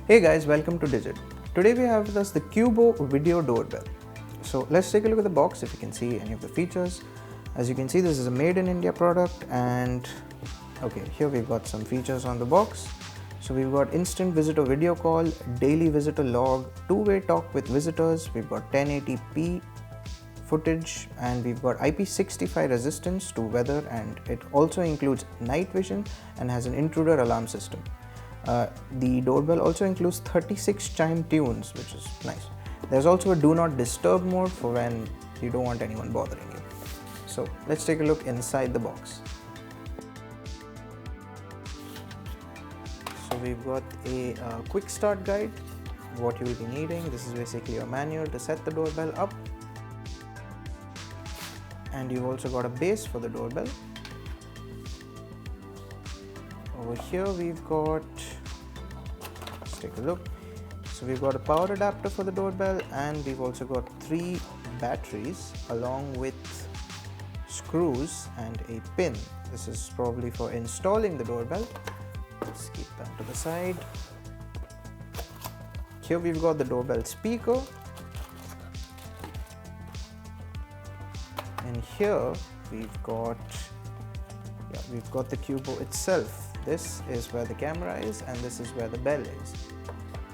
Hey guys, welcome to Digit. Today we have with us the Qubo video doorbell. So let's take a look at the box if you can see any of the features. As you can see, this is a made in India product, and okay, here we've got some features on the box. So we've got instant visitor video call, daily visitor log, two-way talk with visitors, we've got 1080p footage, and we've got IP65 resistance to weather, and it also includes night vision and has an intruder alarm system. The doorbell also includes 36 chime tunes, which is nice. There's also a do not disturb mode for when you don't want anyone bothering you. So let's take a look inside the box. So we've got a quick start guide, what you will be needing. This is basically a manual to set the doorbell up. And you've also got a base for the doorbell. Over here we've got, let's take a look. So we've got a power adapter for the doorbell, and we've also got 3 batteries along with screws and a pin. This is probably for installing the doorbell. Let's keep that to the side. Here we've got the doorbell speaker. And here we've got the Qubo itself. This is where the camera is, and this is where the bell is.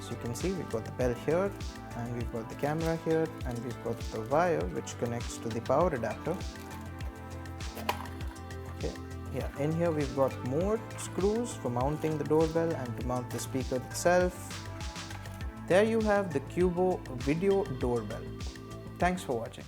So you can see we've got the bell here, and we've got the camera here, and we've got the wire which connects to the power adapter. Okay, yeah, in here we've got more screws for mounting the doorbell and to mount the speaker itself. There you have the Qubo video doorbell. Thanks for watching.